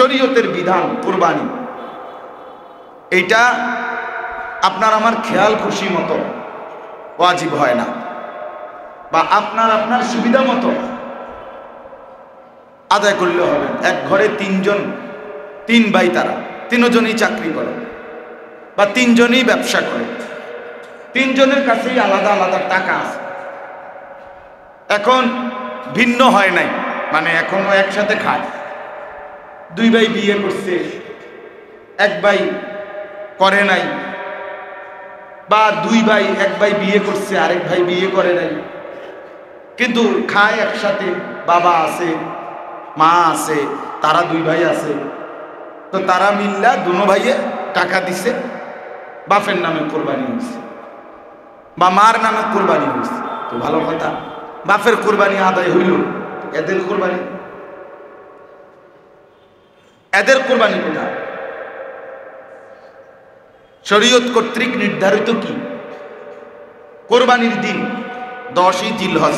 শরীয়তের বিধান কুরবানি, এইটা আপনার আমার খেয়াল খুশি মতো ওয়াজিব হয় না, বা আপনার সুবিধা মতো আদায় করলে হবে। এক ঘরে তিন ভাই, তারা তিনজনই চাকরি করে বা তিনজনই ব্যবসা করে, তিনজনের কাছেই আলাদা আলাদা টাকা আছে। এখন ভিন্ন হয় নাই, মানে এখনো একসাথে খায়। দুই ভাই বিয়ে করছে, এক ভাই করে নাই, বা দুই ভাই, এক ভাই বিয়ে করছে আরেক ভাই বিয়ে করে নাই, কিন্তু খায় একসাথে। বাবা আছে, মা আছে, তারা দুই ভাই আছে, তো তারা মিল্লা দুনো ভাইয়ে টাকা দিছে, বাপের নামে কোরবানি হয়েছে বা মার নামে কোরবানি হয়েছে। তো ভালো কথা, বাপের কোরবানি আদায় হইল, এদের কোরবানি কোথায়? শরীয়ত কর্তৃক নির্ধারিত কি? কোরবানির দিন 10ই জিলহজ,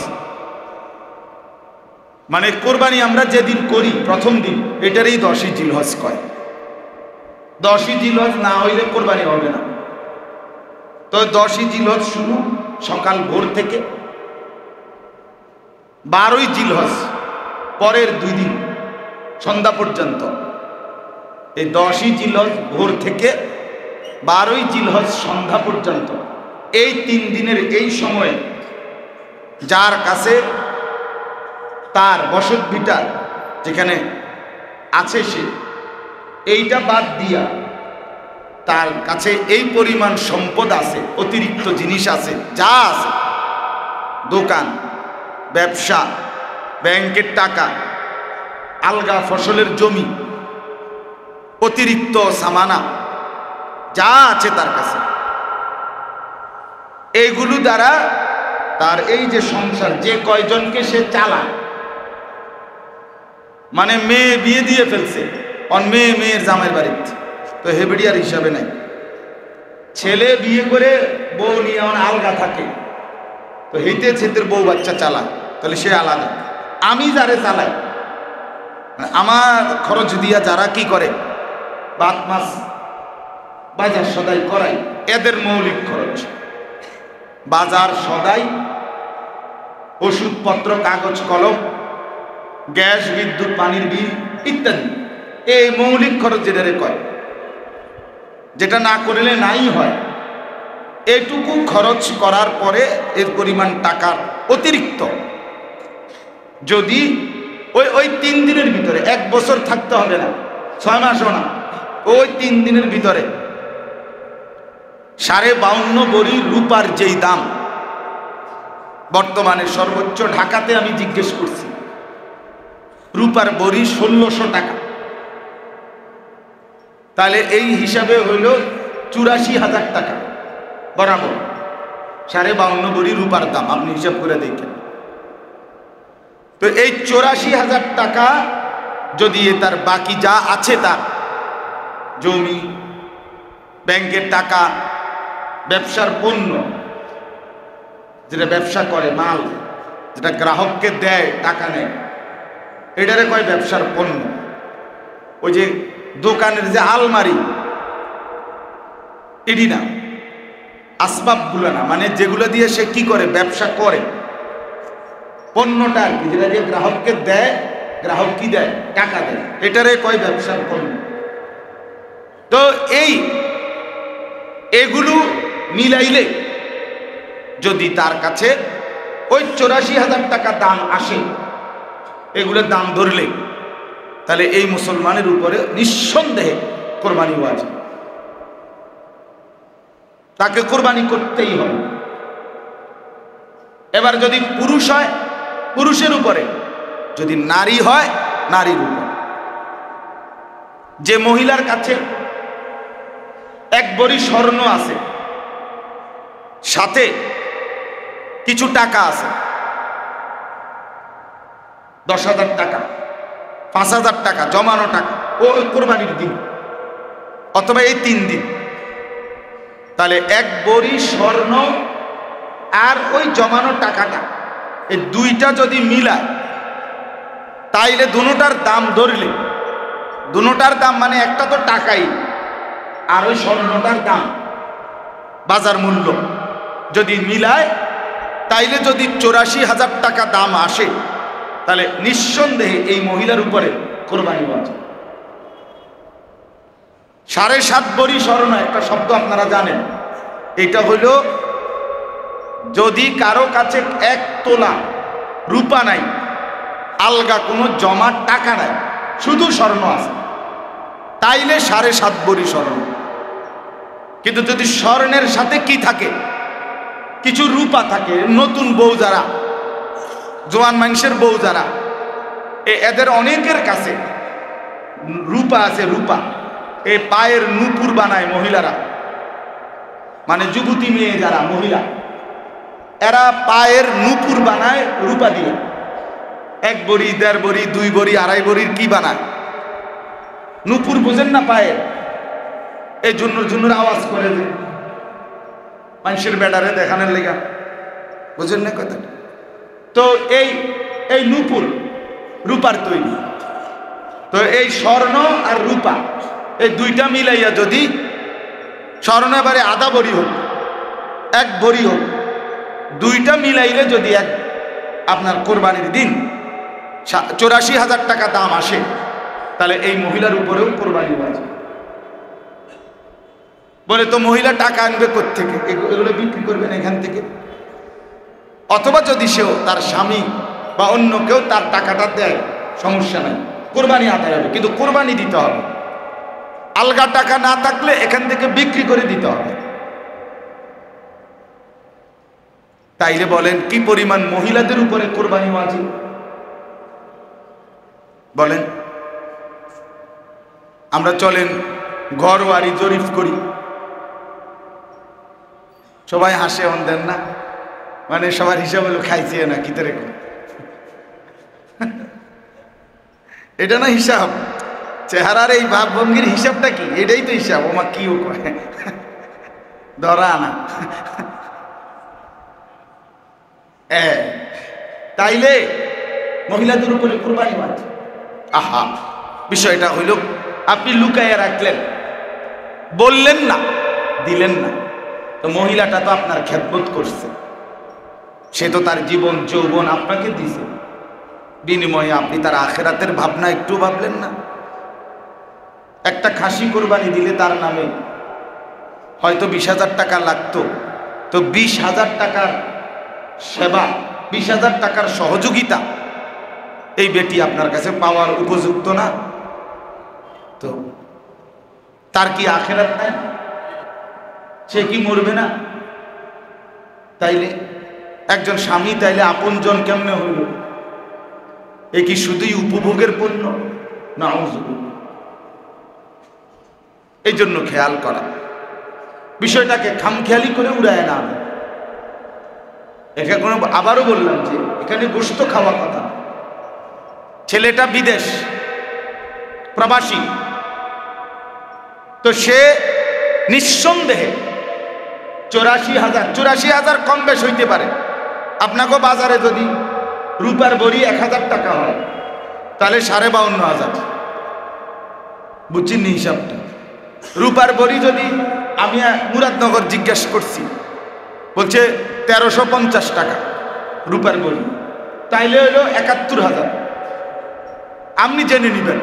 মানে কোরবানি আমরা যেদিন করি প্রথম দিন, এটারই 10ই জিলহজ কয়। 10ই জিলহজ না হইলে কোরবানি হবে না। তো 10ই জিলহজ শুরু সকাল ভোর থেকে, 12ই জিলহজ পরের 2 দিন সন্ধ্যা পর্যন্ত। এই 10ই জিলহজ ভোর থেকে 12ই জিলহজ সন্ধ্যা পর্যন্ত, এই 3 দিনের এই সময়ে যার কাছে তার বসত ভিটা যেখানে আছে, সে এইটা বাদ দিয়া তার কাছে এই পরিমাণ সম্পদ আছে, অতিরিক্ত জিনিস আছে, যা আছে, দোকান, ব্যবসা, ব্যাংকের টাকা, আলগা ফসলের জমি, অতিরিক্ত সামানা যা আছে তার কাছে, এইগুলো দ্বারা তার এই যে সংসার, যে কয়জনকে সে চালায়, মানে মেয়ে বিয়ে দিয়ে ফেলছে, মেয়ের জামাইয়ের বাড়িতে, তো হেবেডিয়ার হিসাবে নাই। ছেলে বিয়ে করে বউ নিয়ে আলগা থাকে, তো হেঁটে ছেলের বউ বাচ্চা চালায়, তাহলে সে আলাদা। আমি যারে চালাই, আমার খরচ দিয়া যারা কি করে, ভাত মাছ বাজার সদাই করাই, এদের মৌলিক খরচ, বাজার সদাই, ওষুধপত্র, কাগজ কলম, গ্যাস, বিদ্যুৎ, পানির বিল ইত্যাদি, এই মৌলিক খরচ যেটারে কয়, যেটা না করলে নাই হয়, এটুকু খরচ করার পরে এর পরিমাণ টাকার অতিরিক্ত যদি ওই 3 দিনের ভিতরে, 1 বছর থাকতে হবে না, 6 মাসও না, ওই 3 দিনের ভিতরে 52.5 ভরি রূপার যেই দাম বর্তমানে সর্বোচ্চ, ঢাকাতে আমি জিজ্ঞেস করছি, রূপার ভরি 1600 টাকা। তাহলে এই হিসাবে হইল 84,000 টাকা বরাবর 52.5 ভরি রূপার দাম, আপনি হিসাব করে দেখেন। তো এই 84,000 টাকা যদি তার বাকি যা আছে, তার জমি, ব্যাংকের টাকা, ব্যবসার পণ্য, যেটা ব্যবসা করে, মাল যেটা গ্রাহককে দেয়, টাকা নেয়, এটারে কয় ব্যবসার পণ্য। ওই যে দোকানের যে আলমারি, এটি না, আসবাবগুলো না, মানে যেগুলো দিয়ে সে কি করে, ব্যবসা করে, পণ্যটা আর কি, যেটা দিয়ে গ্রাহককে দেয়, গ্রাহক কি দেয়, টাকা দেয়, এটারে কয় ব্যবসার পণ্য। তো এগুলো মিলাইলে যদি তার কাছে ওই 84,000 টাকা দাম আসে, এগুলোর দাম ধরলে, তাহলে এই মুসলমানের উপরে নিঃসন্দেহে কোরবানি ওয়াজিব, তাকে কোরবানি করতেই হবে। এবার যদি পুরুষ হয়, পুরুষের উপরে, যদি নারী হয়, নারীর উপরে। যে মহিলার কাছে 1 ভরি স্বর্ণ আছে, সাথে কিছু টাকা আছে, 10,000 টাকা, 5,000 টাকা জমানো টাকা, ওই কোরবানির দিন অথবা এই 3 দিন, তাহলে 1 ভরি স্বর্ণ আর ওই জমানো টাকাটা, এই দুইটা যদি মিলায়, তাইলে দুটোটার দাম ধরলে দুটোটার দাম মানে একটা তো টাকাই, আর ওই স্বর্ণটার দাম বাজার মূল্য যদি মিলায়, তাইলে যদি 84,000 টাকা দাম আসে, তাহলে নিঃসন্দেহে এই মহিলার উপরে কোরবানি ওয়াজিব। 7.5 ভরি স্বর্ণ একটা শব্দ আপনারা জানেন, এটা হইল যদি কারো কাছে 1 তোলা রূপা নাই, আলগা কোনো জমার টাকা নাই, শুধু স্বর্ণ আছে, তাইলে 7.5 ভরি স্বর্ণ। কিন্তু যদি স্বর্ণের সাথে কি থাকে, কিছু রূপা থাকে, নতুন বউ যারা, জোয়ান মানুষের বউ যারা, এদের অনেকের কাছে রূপা আছে, রূপা এই পায়ের নূপুর বানায় মহিলারা, মানে যুবতী মেয়ে যারা মহিলা, এরা পায়ের নূপুর বানায় রূপা দিয়ে। 1 ভরি, 1.5 ভরি, 2 ভরি, 2.5 ভরির কি বানায়, নূপুর বোঝেন না পায়ের, এই জন্য আওয়াজ করে যে মানুষের বেটারে দেখানোর লেগা, বুঝেন না কথা। তো এই নূপুর রূপার তৈরি। তো এই স্বর্ণ আর রূপা এই দুইটা মিলাইয়া যদি স্বর্ণ এবারে আধা ভরি হোক, 1 ভরি হোক, দুইটা মিলাইলে যদি আপনার কোরবানির দিন 84,000 টাকা দাম আসে, তাহলে এই মহিলার উপরেও কোরবানি ওয়াজিব। বলে তো মহিলা টাকা আনবে কোত্থেকে, এগুলো বিক্রি করবেন এখান থেকে, অথবা যদি সেও তার স্বামী বা অন্য কেউ তার টাকাটা দেয়, সমস্যা নাই, কোরবানি আদায় হবে। কিন্তু কোরবানি দিতে হবে, আলগা টাকা না থাকলে এখান থেকে বিক্রি করে দিতে হবে। তাইলে বলেন কি পরিমাণ মহিলাদের উপরে কোরবানি ওয়াজিব বলেন। আমরা চলেন ঘর বাড়ি জরিপ করি, সবাই হাসে, অন দেন না, মানে সবার হিসাব হলো খাইছে না কি তারে, এটা না হিসাব, চেহারার এই ভাবভঙ্গির হিসাবটা কি, এটাই তো হিসাব। ওমা কি ও করে ধরা না। তাইলে মহিলাদের উপরে কোরবানি ওয়াজিব। আহা, বিষয়টা হইল আপনি লুকাইয়া রাখলেন, বললেন না, দিলেন না, তো মহিলাটা তো আপনার খেদমত করছে, সে তো তার জীবন যৌবন আপনাকে দিছে, বিনিময়ে আপনি তার আখেরাতের ভাবনা একটু ভাবলেন না। একটা খাসি কোরবানি দিলে তার নামে হয়তো 20,000 টাকা লাগতো, তো 20,000 টাকার সেবা, 20,000 টাকার সহযোগিতা এই বেটি আপনার কাছে পাওয়ার উপযুক্ত না? তো তার কি আখেরাত নাই? সে কি মরবে না? তাইলে একজন স্বামী তাইলে আপনজন কেমনে হইল? এ কি শুধুই উপভোগের পণ্য? না, এই জন্য খেয়াল করা, বিষয়টাকে খামখেয়ালি করে উড়ায় না। এটা কোনো, আবারও বললাম যে এখানে গোশত খাওয়া কথা। ছেলেটা বিদেশ প্রবাসী, তো সে নিঃসন্দেহে 84,000 কম বেশ হইতে পারে। আপনাকে বাজারে যদি রূপার বড়ি 1,000 টাকা হয়, তাহলে 52,500, বুঝছেন নি হিসাবটা? রূপার বড়ি যদি, আমি মুরাদনগর জিজ্ঞাসা করছি, বলছে 1350 টাকা রূপার বড়ি, তাইলে হইল 71,000। আপনি জেনে নেবেন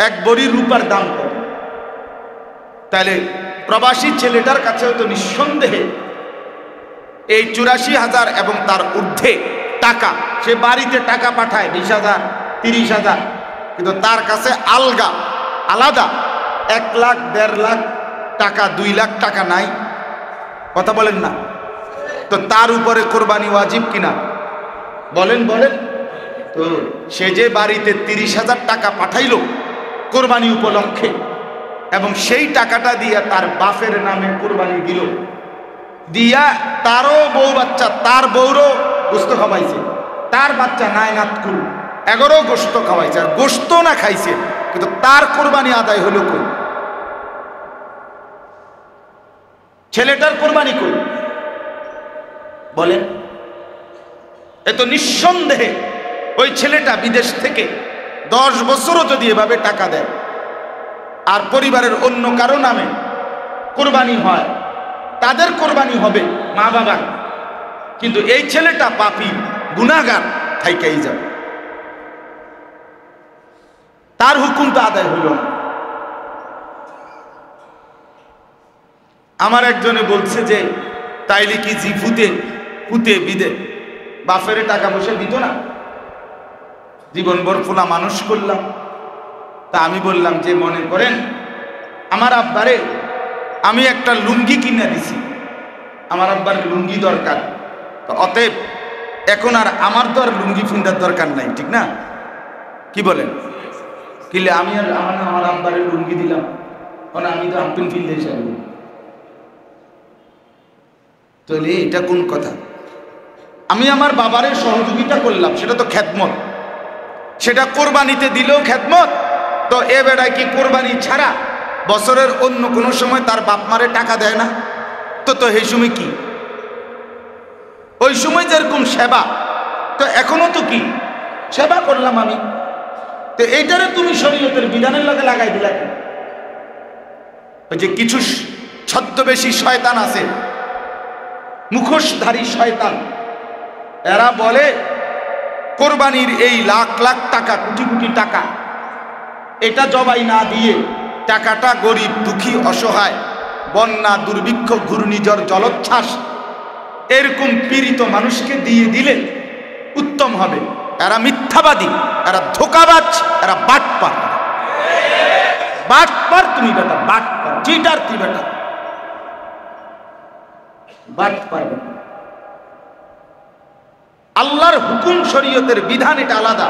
1 বড়ি রূপার দাম কত। তাহলে প্রবাসী ছেলেটার কাছে হয়তো নিঃসন্দেহে এই 84,000 এবং তার ঊর্ধ্বে টাকা, সে বাড়িতে টাকা পাঠায় 20,000, 30,000, কিন্তু তার কাছে আলাদা 1 লাখ, 1.5 লাখ টাকা, 2 লাখ টাকা নাই। কথা বলেন না? তো তার উপরে কোরবানি ওয়াজিব কিনা বলেন? তো সে যে বাড়িতে 30,000 টাকা পাঠাইলো কোরবানি উপলক্ষে, এবং সেই টাকাটা দিয়া তার বাপের নামে কোরবানি দিল, দিয়া তারও বউ বাচ্চা, তার বউরও গোস্ত খাওয়াইছে, তার বাচ্চা নায়নাতকুল 11 গোস্ত খাওয়াইছে, আর গোস্ত না খাইছে, কিন্তু তার কোরবানি আদায় হলো কই? ছেলেটার কোরবানি কই বলেন? এ তো নিঃসন্দেহে ওই ছেলেটা বিদেশ থেকে 10 বছরও যদি এভাবে টাকা দেয় আর পরিবারের অন্য কারো নামে কোরবানি হয়, তাদের কোরবানি হবে মা বাবা, কিন্তু এই ছেলেটা পাপী গুনাহগার থাইকাই যাবে, তার হুকুম তো আদায় হইল না। আমার একজনে বলছে যে তাইলে কি জি ফুতে বিদে বাপের টাকা পয়সা দিত না, জীবনভর ফোলা মানুষ করলাম। তা আমি বললাম যে মনে করেন আমার আব্বারে আমি একটা লুঙ্গি কিনে দিছি, আমার আব্বার লুঙ্গি দরকার, তো অতএব এখন আর আমার তো আর লুঙ্গি ফিন্দার দরকার নাই, ঠিক না? কি বলেন? কিলে আমি আর আমার আব্বারে লুঙ্গি দিলাম, কারণ আমি তো হাফ ফিন্দে হিসাবে, তাহলে এটা কোন কথা? আমি আমার বাবারে সহযোগিতা করলাম, সেটা তো খেদমত, সেটা কোরবানিতে দিলেও খেদমত। তো এ বেড়ায় কি কোরবানি ছাড়া বছরের অন্য কোনো সময় তার বাপ মারে টাকা দেয় না? তো এই সময় কি? ওই সময় যেরকম সেবা, তো এখনো তো কি সেবা করলাম আমি, তো এইটারে তুমি শরীয়তের বিধানের লগে লাগাই দিলা কেন? ওই যে কিছু ছদ্মবেশী শয়তান আছে, মুখোশধারী শয়তান, এরা বলে কোরবানির এই লাখ লাখ টাকা, কোটি কোটি টাকা, এটা জবাই না দিয়ে টাকাটা গরিব দুঃখী অসহায়, বন্যা দুর্ভিক্ষ ঘূর্ণিঝড় জলোচ্ছ্বাস এরকম পীড়িত মানুষকে দিয়ে দিলে উত্তম হবে। এরা মিথ্যাবাদী, এরা ধোঁকাবাজ, এরা বাটপার। বাটপার তুমি বেটা, বাটপার, চিটার তুই বেটা, বাটপার। আল্লাহর হুকুম শরীয়তের বিধান এটা আলাদা।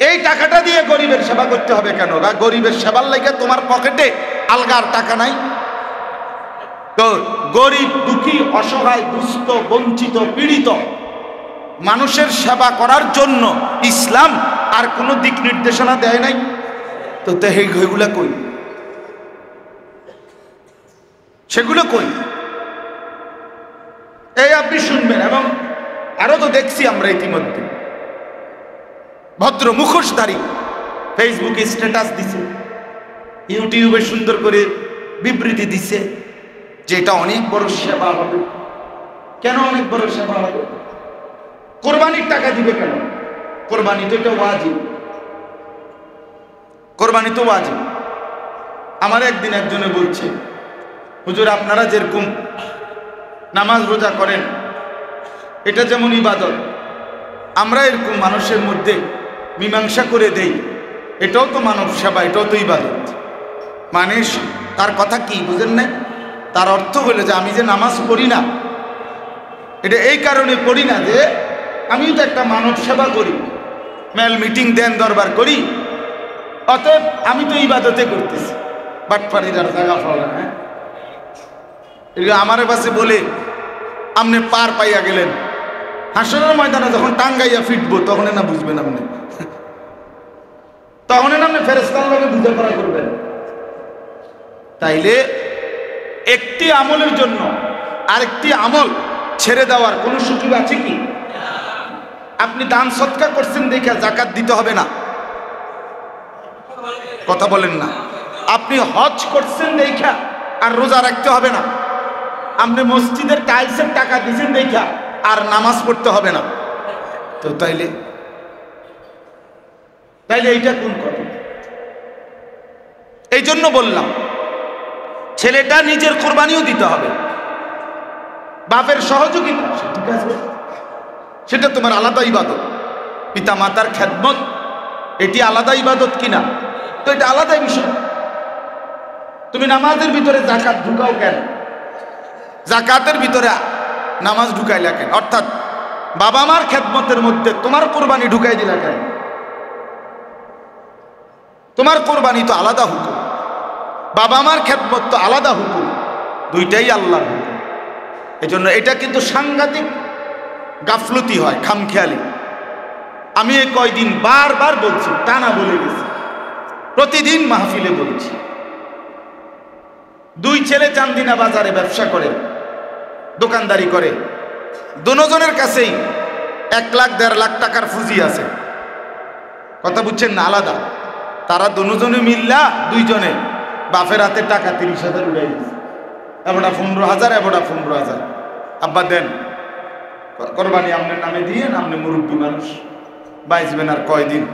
এই টাকাটা দিয়ে গরিবের সেবা করতে হবে কেন? গরিবের সেবার লাগে তোমার পকেটে আলগার টাকা নাই? তো গরিব দুঃখী অসহায় দুস্থ বঞ্চিত পীড়িত মানুষের সেবা করার জন্য ইসলাম আর কোনো দিক নির্দেশনা দেয় নাই। তো এগুলা কই? সেগুলো কই? এই আপনি শুনবেন। এবং আরো তো দেখছি আমরা ইতিমধ্যে ভদ্র মুখোশধারী ফেসবুকে স্ট্যাটাস দিছে, ইউটিউবে সুন্দর করে বিবৃতি দিছে যে এটা অনেক বড় সেবা হবে। কেন অনেক বড় সেবা হবে? কোরবানির টাকা দিবে কেন? কোরবানি তো এটা ওয়াজিব, কোরবানি তো ওয়াজিব। আমার একদিন একজনে বলছে, হুজুর আপনারা যেরকম নামাজ রোজা করেন এটা যেমন ইবাদত, আমরা এরকম মানুষের মধ্যে মীমাংসা করে দেই, এটাও তো মানব সেবা, এটাও তো ইবাদত। মানে তার কথা কি বুঝেন না? তার অর্থ হলো যে আমি যে নামাজ পড়ি না, এটা এই কারণে পড়ি না যে আমি তো একটা মানব সেবা করি, মেল মিটিং দেন দরবার করি, অতএব আমি তো ইবাদতে করতেছি। বাটপাড়িদার জায়গা পাওয়া না। হ্যাঁ, আমার কাছে বলে আপনি পার পাইয়া গেলেন, হাসরের ময়দানে যখন টাঙ্গাইয়া ফিটবো তখন না বুঝবেন আপনি, তখন আপনি ফেরেশতার লগে বুঝে পড়া করবেন। তাইলে একটি আমলের জন্য আরেকটি আমল ছেড়ে দেওয়ার কোন সুযোগ আছে কি? আপনি দান সৎকার করছেন দেখে যাকাত দিতে হবে না, কথা বলেন না। আপনি হজ করছেন দেখা আর রোজা রাখতে হবে না। আপনি মসজিদের টাইলসের টাকা দিয়েছেন দেখা আর নামাজ পড়তে হবে না। তো তাইলে এইটা কোন কথা? এই জন্য বললাম ছেলেটা নিজের কোরবানিও দিতে হবে, বাপের সহযোগিতা, ঠিক আছে, সেটা তোমার আলাদা ইবাদত। পিতা মাতার খেদমত এটি আলাদা ইবাদত কিনা, তো এটা আলাদা বিষয়। তুমি নামাজের ভিতরে যাকাত ঢুকাও কেন? যাকাতের ভিতরে নামাজ ঢুকাইলা কেন? অর্থাৎ বাবা মার খেদমতের মধ্যে তোমার কোরবানি ঢুকাই দিলা কেন? তোমার কোরবানি তো আলাদা হুকুম, বাবা মার খেদমত তো আলাদা হুকুম, দুইটাই আল্লাহর হুকুম। এজন্য এটা কিন্তু সাংঘাতিক গাফলতি হয়, খামখেয়ালি। আমি এই কয়দিন বারবার বলছি, টানা বলে গেছি, প্রতিদিন মাহফিলে বলছি। দুই ছেলে চান্দিনা বাজারে ব্যবসা করে, দোকানদারি করে, দুজনের কাছেই 1 লাখ 1.5 লাখ টাকার পুঁজি আছে, কথা বুঝছেন না? আলাদা। তারা দুজনে মিল্লা দুইজনে বাপের হাতে টাকা 30,000 উড়াই দিচ্ছে, এবারটা 15,000, এবারটা 15,000। আব্বা দেন কোরবানি আপনার নামে দিয়ে, আপনি মুরব্বী মানুষ, বাইসবেন আর কয়দিন।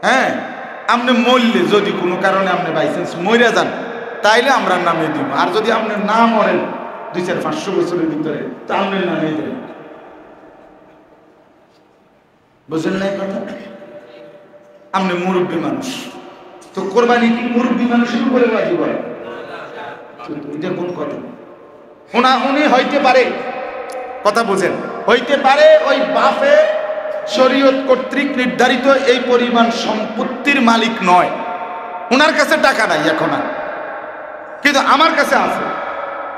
হ্যাঁ, আপনি মরলে যদি কোনো কারণে আপনি বাইসেন্স মরে যান, তাইলে আমরা নামে দিব। আর যদি আপনি না মরেন 200-500 বছরের ভিতরে, তা আপনার নামে দেবেন। বুঝলেন না কথা? আপনি মুরব্বী মানুষ, তো কোরবানি কি মুরব্বী মানুষের উপরে ওয়াজিব হয়? এটা কোন কথা? উনি হইতে পারে, কথা বুঝেন, হইতে পারে ওই বাপে শরীয়ত কর্তৃক নির্ধারিত এই পরিমাণ সম্পত্তির মালিক নয়, ওনার কাছে টাকা নাই এখন আর, কিন্তু আমার কাছে আছে,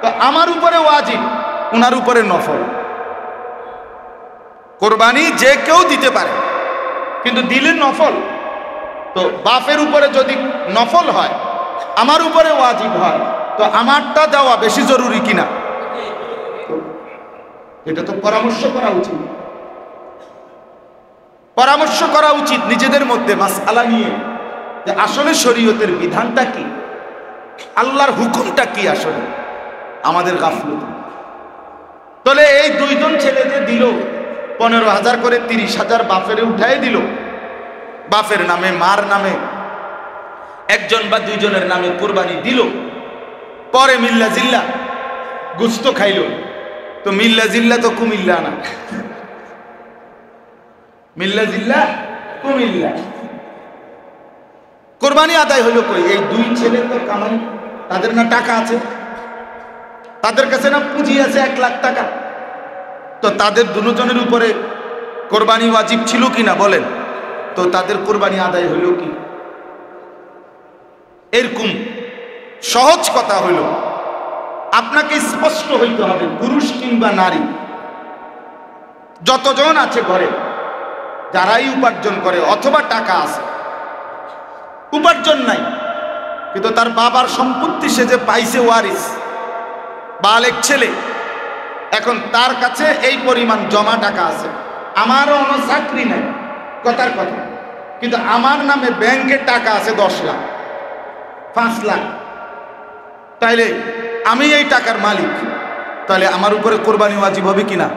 তো আমার উপরে ওয়াজিব, ওনার উপরে নফল। কোরবানি যে কেউ দিতে পারে, কিন্তু দিলে নফল। তো বাপের উপরে যদি নফল হয়, আমার উপরে ওয়াজিব হয়, তো আমারটা দেওয়া বেশি জরুরি কিনা? এটা তো পরামর্শ করা উচিত, পরামর্শ করা উচিত নিজেদের মধ্যে মাসআলা নিয়ে, যে আসলে শরীয়তের বিধানটা কি, আল্লাহর হুকুমটা কি আসলে। আমাদের গাফলত। তাহলে এই দুইজন ছেলে যে দিল 15,000 করে, 30,000 বাপের উঠাই দিল, বাপের নামে মার নামে একজন বা দুইজনের নামে কোরবানি দিল, পরে মিল্লা জিল্লা গুস্ত খাইল, তো মিল্লা জিল্লা তো কুমিল্লা না, মিল্লা জিল্লা কুমিল্লা। কোরবানি আদায় হলো কই? এই দুই ছেলে তো কামাই, তাদের না টাকা আছে, তাদের কাছে না পুঁজি আছে 1 লাখ টাকা, তো তাদের দুজনের উপরে কোরবানি ওয়াজিব ছিল কিনা বলেন? তো তাদের কোরবানি আদায় হলো কি? এরকম সহজ কথা হইল, আপনাকে স্পষ্ট হইতে হবে, পুরুষ কিংবা নারী যতজন আছে ঘরে, যারাই উপার্জন করে অথবা টাকা আছে, উপার্জন নাই কিন্তু তার বাবার সম্পত্তি সে যে পাইছে ওয়ারিস, বালেক ছেলে, এখন তার কাছে এই পরিমাণ জমা টাকা আছে, আমারও কোনো চাকরি নাই, কথার কথা, কিন্তু আমার নামে ব্যাংকে টাকা আছে 10 লাখ 5 লাখ, তাইলে আমি এই টাকার মালিক, তাহলে আমার উপরে কোরবানি ওয়াজিব হবে কিনা?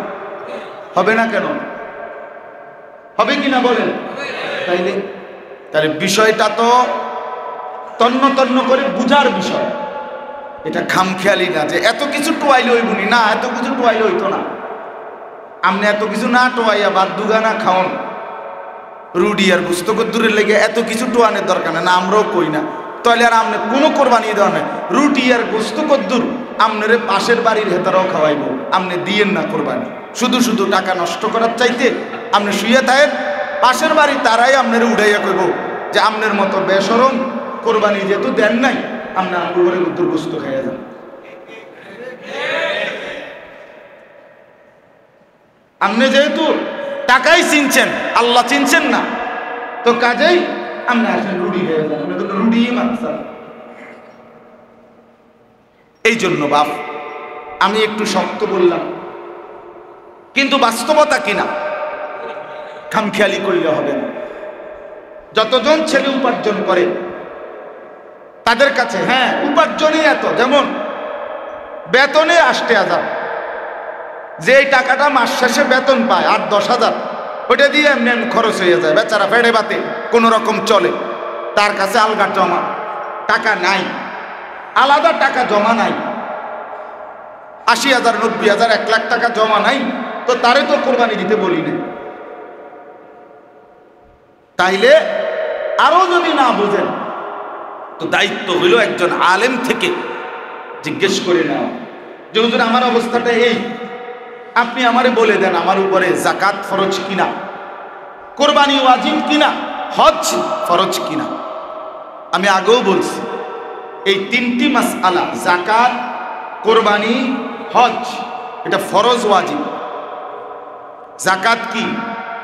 হবে না কেন? হবে কিনা বলেন? তাহলে বিষয়টা তো তন্ন তন্ন করে বুঝার বিষয়, এটা খামখেয়ালি না যে এত কিছু টোয়াইলে হইবনি, না এত কিছু টোয়াইলে হইতো না। আপনি এত কিছু না টোয়াইয়া বাদ দুগানা খাওন, রুডি আর গুস্ত দূরের লেগে এত কিছু টোয়ানোর দরকার না, আমরাও কই না, তাহলে আর আপনি কোনো কোরবানি দেওয়া নেই, রুটি আর গোস্ত কদ্দুর আপনার পাশের বাড়ির হেতারাও খাওয়াইব, আপনি দিয়েন না কোরবানি। শুধু শুধু টাকা নষ্ট করার চাইতে আপনি শুয়ে থাকেন, পাশের বাড়ি তারাই আপনার উঠাইয়া কইব যে আপনার মতো বেশরম কোরবানি যেহেতু দেন নাই, আপনি আমার ঘরে কদ্দুর গোস্ত খাইয়া যান। আপনি যেহেতু টাকাই চিনছেন, আল্লাহ চিনছেন না, তো কাজেই আপনি আসেন রুটি খেয়ে যান, আপনি তো রুটি মানছেন। এই জন্য বাপ আমি একটু শক্ত বললাম, কিন্তু বাস্তবতা কিনা খামখেয়ালি করলে হবে না। যতজন ছেলে উপার্জন করে তাদের কাছে, হ্যাঁ উপার্জনই এত, যেমন বেতনে 8,000, যে টাকাটা মাস শেষে বেতন পায় 8-10,000, ওইটা দিয়ে এমনি এমনি খরচ হয়ে যায়, বেচারা ফেড়ে বাতে কোনো রকম চলে, তার কাছে আলগা জমা টাকা নাই, আলাদা টাকা জমা নাই, 80,000, 90,000, 1 লাখ টাকা জমা নাই, তো তারে তো কোরবানি দিতে বলি না। তাইলে আরো যদি না বুঝেন, তো দায়িত্ব হইল একজন আলেম থেকে জিজ্ঞেস করে নেওয়া যে হুজুর আমার অবস্থাটা এই, আপনি আমারে বলে দেন আমার উপরে যাকাত ফরজ কিনা, কোরবানি ওয়াজিব কিনা, হজ ফরজ কিনা। আমি আগেও বলছি এই 3টি মাসআলা, যাকাত, কোরবানি, হজ, এটা ফরজ ওয়াজিব। যাকাত কি?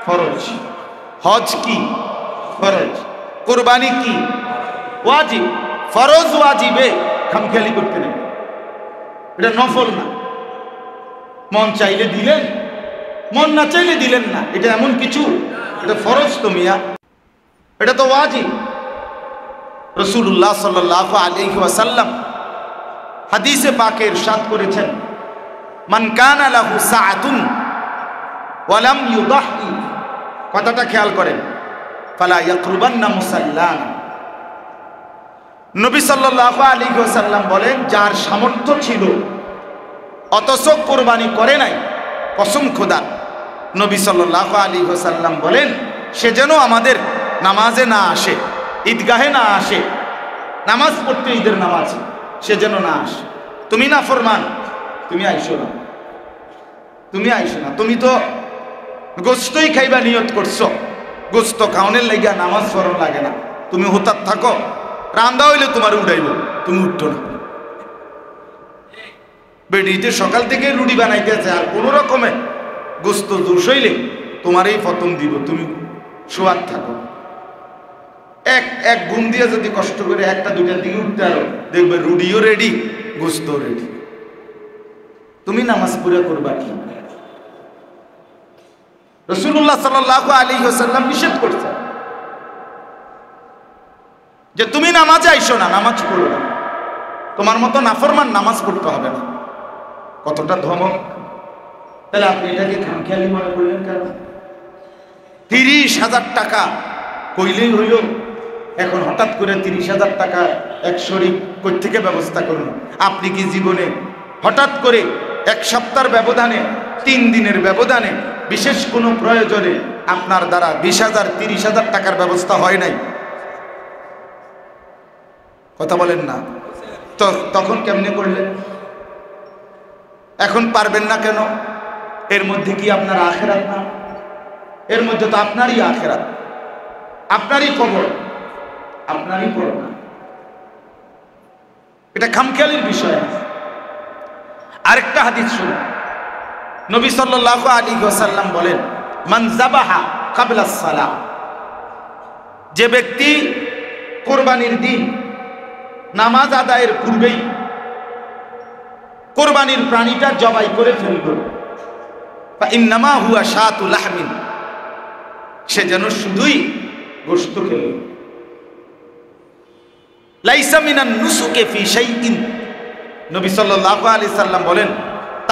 ফরজ। হজ কি? ফরজ। কোরবানি কি? ওয়াজিব। ফরজ ওয়াজিবে খামখেয়ালি করতে নেই, এটা নফল না, মন চাইলে দিলেন, মন না চাইলে দিলেন না, এটা এমন কিছু, এটা ফরজ তো মিয়া, এটা তো ওয়াজিব। রাসূলুল্লাহ সাল্লাল্লাহু আলাইহি ওয়াসাল্লাম হাদিসে পাকে ইরশাদ করেছেন, মান কানা লাহু সাআতুন ওয়া লাম ইউদাহি, কথাটা খেয়াল করেন, ফালা ইয়াকরুবান্না মুসাল্লানা। নবী সাল্লাল্লাহু আলাইহি ওয়াসাল্লাম বলেন, যার সামর্থ্য ছিল অথচ কোরবানি করে নাই, কসম খোদা, নবী সাল্লাল্লাহু আলাইহি ওয়াসাল্লাম বলেন, সে যেন আমাদের নামাজে না আসে, ঈদগাহে না আসে, নামাজ পড়তে ঈদের নামাজ সে যেন না আসে। তুমি না ফরমান, তুমি আইসো না, তুমি আইসো না, তুমি তো গোস্তই খাইবা নিয়ত করছো, গোস্ত খাওয়ানোর লাগিয়া নামাজ পড়ন লাগে না, তুমি হঠাৎ থাকো, রান্দা হইলে তোমার উঠাইব, তুমি উঠতো না। বেডিতে সকাল থেকে রুটি বানাইতেছে, আর কোনো রকমে গোস্ত দোষ হইলে তোমারই প্রথম দিব, তুমি শোয়ার থাকো। এক ঘুম দিয়ে যদি কষ্ট করে একটা দুটার দিকে উঠতে আরো, দেখবে রুটিও রেডি, গোস্ত রেডি, তুমি নামাজ পুরা করবা কি? রাসূলুল্লাহ সাল্লাল্লাহু আলাইহি ওয়াসাল্লাম নিষেধ করছে যে তুমি নামাজে আইসো না, নামাজ পড়ো না, তোমার মতো নাফরমান নামাজ পড়তে হবে না। কতটা ধমক! তাহলে আপনি এটাকে খামখেয়ালি মনে করলেন কেন? 30,000 টাকা কইলেই হইল, এখন হঠাৎ করে 30,000 টাকা এক শরীক কই থেকে ব্যবস্থা করুন? আপনি কি জীবনে হঠাৎ করে এক সপ্তাহের ব্যবধানে, 3 দিনের ব্যবধানে, বিশেষ কোনো প্রয়োজনে আপনার দ্বারা 20,000 30,000 টাকার ব্যবস্থা হয় নাই? কথা বলেন না তো, তখন কেমনে করলেন? এখন পারবেন না কেন? এর মধ্যে কি আপনার আখেরাত না? এর মধ্যে তো আপনারই আখেরাত, আপনারই কবর, আপনারই করোনা। এটা খামখেয়ালির বিষয়। আরেকটা হাদিস শুনুন, নবী সাল্লাল্লাহু আলাইহি ওয়াসাল্লাম বলেন, মান যাবাহা ক্বাবলা সালাহ, যে ব্যক্তি কোরবানির দিন নামাজ আদায়ের পূর্বেই কোরবানির প্রাণীটা জবাই করে ফেলল, ফা ইন্নামা হুয়া শাতু লাহমিন, সে যেন শুধুই গোশত খেল। লাইসা মিনান নুসুকে ফি শাইইন, নবী সাল্লাল্লাহু আলাইহি সাল্লাম বলেন,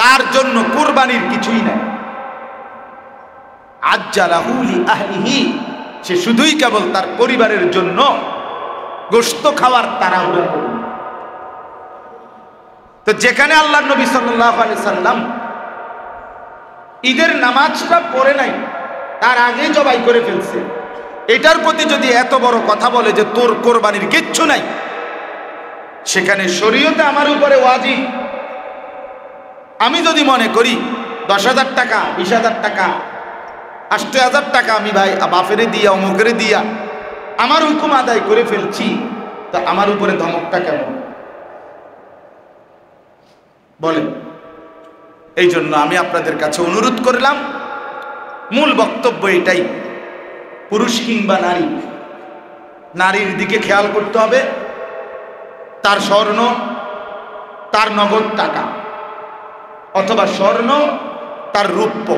তার জন্য কুরবানির কিছুই নাই। আজ্জালাহু লি আহলিহি, সে শুধুই কেবল তার পরিবারের জন্য গোশত খাওয়ার তাড়াহুড়া করে। তো যেখানে আল্লাহর নবী সাল্লাল্লাহু আলাইহি সাল্লাম ঈদের নামাজটা পড়ে নাই, তার আগেই জবাই করে ফেলছে, এটার প্রতি যদি এত বড় কথা বলে যে তোর কোরবানির কিচ্ছু নাই, সেখানে শরীয়তে আমার উপরে ওয়াজিব। আমি যদি মনে করি 10,000 টাকা, 20,000 টাকা, 80,000 টাকা আমি ভাই বাফেরে দিয়া, অমুকেরে দিয়া আমার হুকুম আদায় করে ফেলছি, তা আমার উপরে ধমকটা কেমন বলেন? এই জন্য আমি আপনাদের কাছে অনুরোধ করলাম, মূল বক্তব্য এটাই, পুরুষ কিংবা নারী, নারীর দিকে খেয়াল করতে হবে। তার স্বর্ণ, তার নগদ টাকা, অথবা স্বর্ণ তার রূপ্য,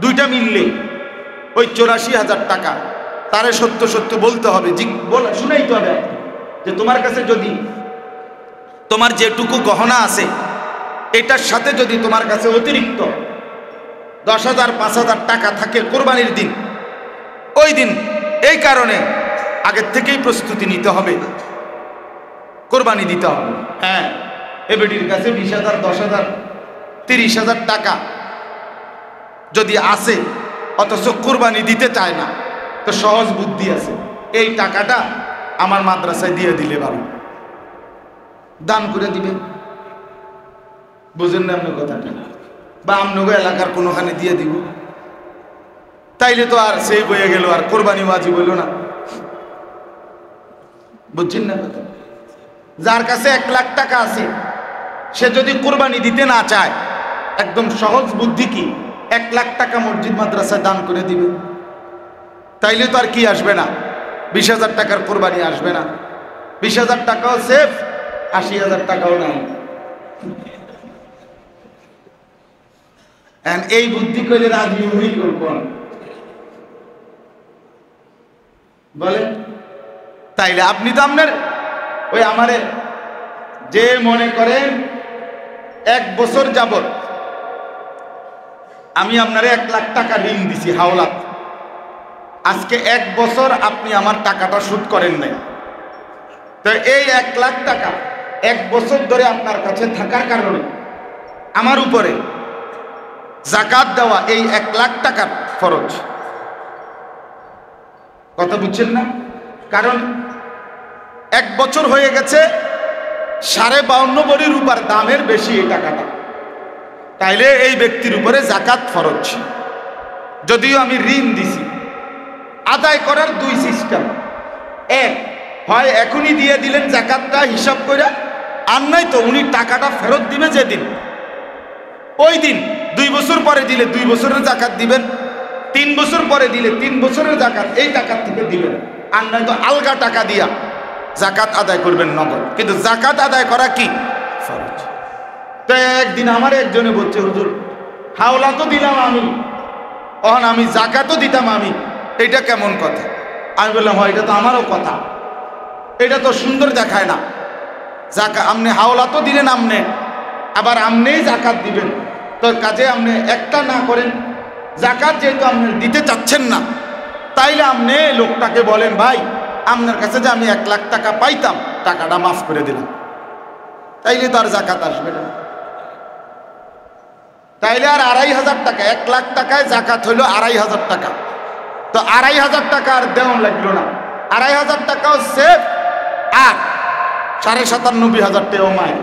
দুইটা মিললে ওই 84,000 টাকা, তারে সত্য সত্য বলতে হবে, শুনাইতে হবে যে তোমার কাছে যদি তোমার যেটুকু গহনা আছে এটার সাথে যদি তোমার কাছে অতিরিক্ত 10,000 5,000 টাকা থাকে কোরবানির দিন, ওই দিন এই কারণে আগের থেকেই প্রস্তুতি নিতে হবে, কোরবানি দিতে হবে। হ্যাঁ, এ বেটির কাছে 20,000 10,000 30,000 টাকা যদি আসে অথচ কোরবানি দিতে চায় না, তো সহজ বুদ্ধি আছে, এই টাকাটা আমার মাদ্রাসায় দিয়ে দিলে ভালো, দান করে দিবে। বুঝেন না আপনি কথাটা? বা আমনগো এলাকার কোনোখানে দিয়ে দিব, তাইলে তো আর সেই বয়ে গেল, আর কোরবানি ওয়াজিব হইল না। বুঝছেন না কথা? যার কাছে 1 লাখ টাকা আছে, সে যদি কোরবানি দিতে না চায়, একদম সহজ বুদ্ধি কি, 1 লাখ টাকা মসজিদ মাদ্রাসায় দান করে দিবে, তাইলে তো আর কি আসবে না, 20,000 টাকার কোরবানি আসবে না। 20,000 টাকাও সেফ, 80,000 টাকাও নাই। এই বুদ্ধি করলে রাজি উনি করব বলেন। তাইলে আপনি তো আপনার ওই আমারে যে মনে করেন 1 বছর যাবত আমি আপনারে 1 লাখ টাকা ঋণ দিছি হাওলাত, আজকে 1 বছর আপনি আমার টাকাটা শোধ করেন নাই, তো এই 1 লাখ টাকা 1 বছর ধরে আপনার কাছে থাকার কারণে আমার উপরে যাকাত দেওয়া এই 1 লাখ টাকার ফরজ। কথা বুঝছেন না? কারণ 1 বছর হয়ে গেছে, 52.5 ভরি রূপার দামের বেশি এই টাকাটা, তাইলে এই ব্যক্তির উপরে যাকাত ফরজ। যদিও আমি ঋণ দিছি, আদায় করার 2 সিস্টেম, এক হয় এখনই দিয়ে দিলেন যাকাতটা হিসাব করে, আর নাই তো উনি টাকাটা ফেরত দিবে যেদিন ওই দিন, 2 বছর পরে দিলে 2 বছরের যাকাত দিবেন, 3 বছর পরে দিলে 3 বছরের যাকাত এই টাকার থেকে দিবেন, আর নয় তো আলগা টাকা দিয়া যাকাত আদায় করবেন নগদ। কিন্তু যাকাত আদায় করা কি ফরজ। তো একদিন আমার একজনে বলছে, হুজুর হাওলা তো দিলাম আমি, অহন আমি যাকাতও দিতাম আমি, এটা কেমন কথা? আমি বললাম হয় এটা তো আমারও কথা, এটা তো সুন্দর দেখায় না। যাকাত আপনি হাওলা তো দিলেন, আপনি আবার আপনিই যাকাত দিবেন, তো কাজে আপনি একটা না করেন, যাকাত যেহেতু আপনি দিতে চাচ্ছেন না, তাইলে আপনি লোকটাকে বলেন ভাই আপনার কাছে যে আমি 1 লাখ টাকা পাইতাম টাকাটা মাফ করে দিলাম, তাইলে তো আর যাকাত আসবে না। তাইলে আর 2,500 টাকা, 1 লাখ টাকায় যাকাত হইল 2,500 টাকা, তো 2,500 টাকা আর দেওয়া লাগলো না, 2,500 টাকাও সেফ, আর 97,500 টাকাও মায়ের।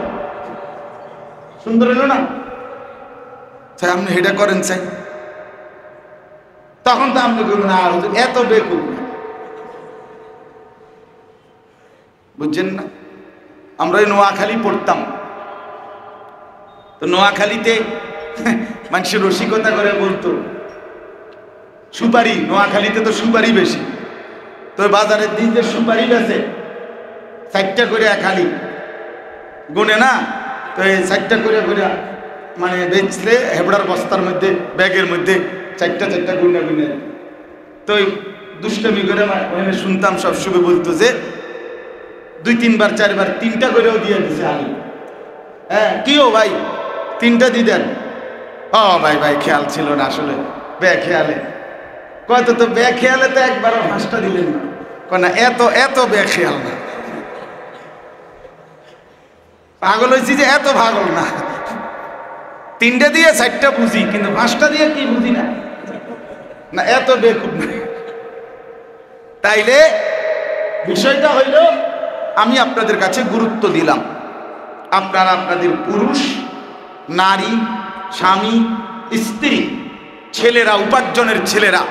সুন্দর হলো না? চাই আপনি হেডা করেন চাই, তখন তো আপনি বলবেন আর এত বেকুব, বুঝছেন না? আমরা ওই নোয়াখালী পড়তাম, তো নোয়াখালীতে মানুষের রসিকতা করে বলতো সুপারি, নোয়াখালীতে তো সুপারি বেশি, তো বাজারের দিন যে সুপারি বেছে 4টা করে খালি গুনে না, তো এই 4টা করে মানে বেচলে হেবড়ার বস্তার মধ্যে ব্যাগের মধ্যে 4টা গুনে গুনে, তো দুষ্টমি করে মানে শুনতাম সব শুভে বলতো যে 2-3 বার 4 বার 3টা করেও দিয়ে দিছে আলু। হ্যাঁ কি ও ভাই 3টা দিয়ে দেন? ও ভাই ভাই খেয়াল ছিল না আসলে, বেখেয়ালে। কত তো বেখেয়ালে তো একবারও 5টা দিলেন না, না এত বেখেয়াল না, পাগল হয়েছি যে এত পাগল না, 3টা দিয়ে 4টা বুঝি, কিন্তু 5টা দিয়ে কি বুঝি না, না এত বেকুব না। তাইলে বিষয়টা হইল আমি আপনাদের কাছে গুরুত্ব দিলাম, আপনারা আপনাদের পুরুষ, নারী, স্বামী, স্ত্রী, ছেলেরা, উপার্জনের ছেলেরা,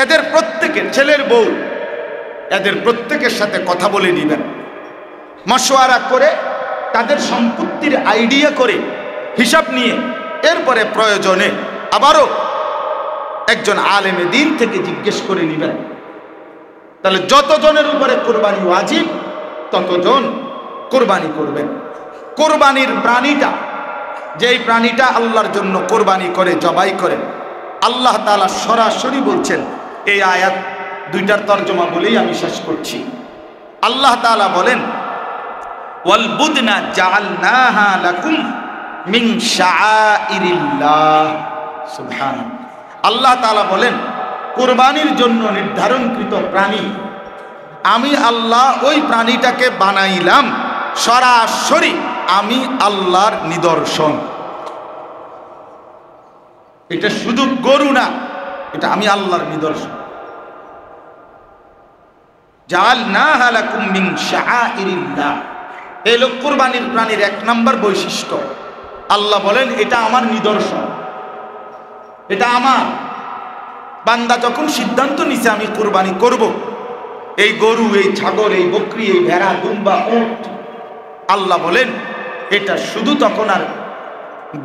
এদের প্রত্যেকের, ছেলের বউ, এদের প্রত্যেকের সাথে কথা বলে নিবেন, মশওয়ারা করে, তাদের সম্পত্তির আইডিয়া করে, হিসাব নিয়ে, এরপরে প্রয়োজনে আবারও একজন আলেমে দ্বীন থেকে জিজ্ঞেস করে নিবেন। তাহলে যতজনের উপরে কোরবানি ওয়াজিব ততজন কোরবানি করবেন। কোরবানির প্রাণীটা, যেই প্রাণীটা আল্লাহর জন্য কোরবানি করে, জবাই করে, আল্লাহ তাআলা সরাসরি বলছেন, এই আয়াত 2টার তর্জমা বলেই আমি শেষ করছি। আল্লাহ তাআলা বলেন, ওয়াল বুদনা জাআলনাহা লাকুম মিন শাআইরিল্লাহ। সুবহানাল্লাহ। আল্লাহ তাআলা বলেন, কোরবানির জন্য নির্ধারণকৃত প্রাণী আমি আল্লাহ ওই প্রাণীটাকে বানাইলাম সরাসরি আমি আল্লাহর নিদর্শন। এটা শুধু গরু না, এটা আমি আল্লাহর নিদর্শন। জাআলনাহা লাকুম মিন শাআইরিল্লাহ, এই লোক কোরবানির প্রাণীর 1 নম্বর বৈশিষ্ট্য। আল্লাহ বলেন এটা আমার নিদর্শন, এটা আমার। বান্দা যখন সিদ্ধান্ত নিছে আমি কোরবানি করব, এই গরু, এই ছাগল, এই বকরি, এই ভেড়া, দুম্বা, উট, আল্লাহ বলেন এটা শুধু তখন আর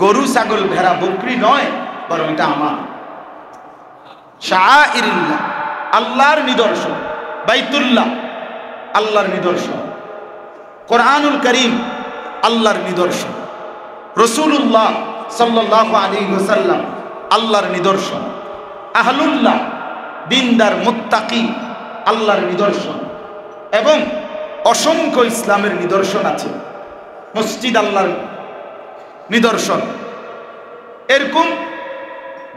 গরু, ছাগল, ভেড়া, বকরি নয়, বরং এটা আমার শাআইরিল্লাহ, আল্লাহর নিদর্শন। বাইতুল্লাহ আল্লাহর নিদর্শন, কোরআনুল করিম আল্লাহর নিদর্শন, রাসূলুল্লাহ সাল্লাল্লাহু আলাইহি ওয়াসাল্লাম আল্লাহর নিদর্শন, আহলুল্লাহ দিনদার মুত্তাকি আল্লাহর নিদর্শন, এবং অসংখ্য ইসলামের নিদর্শন আছে, মসজিদ আল্লাহর নিদর্শন, এরকম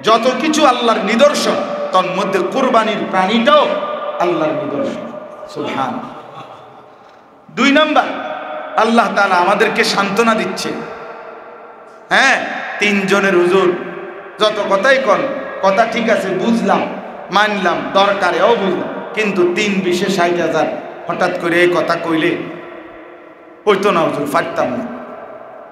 যত কিছু আল্লাহর নিদর্শন, তার মধ্যে কুরবানির প্রাণীটাও আল্লাহর নিদর্শন। সুবহানাল্লাহ। 2 নাম্বার, আল্লাহ তাআলা আমাদেরকে সান্ত্বনা দিচ্ছে। হ্যাঁ, 3 জনের হুজুর যত কথাই কন, কথা ঠিক আছে, বুঝলাম, মানলাম, দরকারেও বুঝলাম, কিন্তু 3-20-60,000 হঠাৎ করে এই কথা কইলে হইতো না হুজুর, পারতাম না।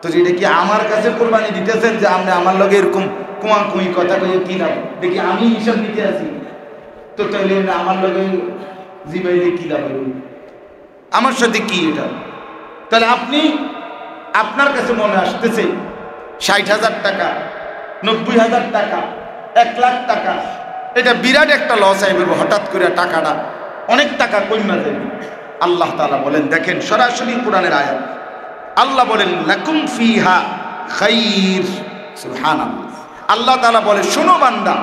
তো যেটা কি আমার কাছে কোরবানি দিতেছেন যে আপনি আমার লগে এরকম কুয়াকুই কথা কইয়ে কি লাভ? দেখি আমি হিসাব নিতে আছি, তো তাহলে আমার লগে জিবাইলে কি লাভ? আমার সাথে কি এটা? তাহলে আপনি আপনার কাছে মনে আসতেছে 60,000 টাকা, 90,000 টাকা, 1 লাখ টাকা, এটা বিরাট একটা লস আইবে হঠাৎ করে টাকাটা অনেক টাকা কইমা যাবে। আল্লাহ তাআলা বলেন, দেখেন সরাসরি কোরআনের আয়াত, আল্লাহ বলেন লাকুম ফিহা খাইর। সুবহানাল্লাহ। আল্লাহ তাআলা বলে, শোনো বান্দা,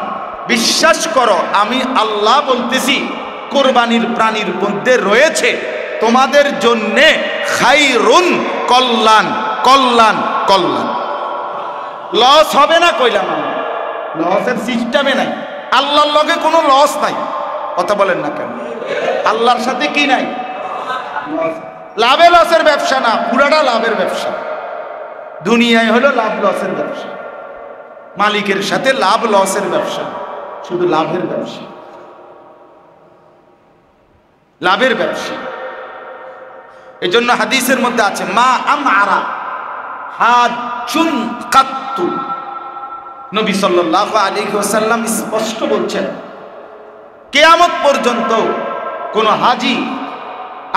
বিশ্বাস করো আমি আল্লাহ বলতেছি কোরবানির প্রাণীর মধ্যে রয়েছে তোমাদের জন্য খাইরুন, কল্যাণ, কল্যাণ, কল্যাণ। লস হবে না কইলাম, লসের সিস্টেমে নাই, আল্লাহর লগে কোনো লস নাই। কথা বলেন না কেন? আল্লাহর সাথে কি নাই? লাভে লসের ব্যবসা না, পুরাটা লাভের ব্যবসা। দুনিয়ায় হলো লাভ লসের ব্যবসা, মালিকের সাথে লাভ লসের ব্যবসা, শুধু লাভের ব্যবসা, লাভের ব্যবসা। এই জন্য হাদিসের মধ্যে আছে মা আমারা হাজুন কাত্তু। নবী সাল্লাল্লাহু আলাইহি ওয়াসাল্লাম স্পষ্ট বলছেন, কিয়ামত পর্যন্ত কোন হাজি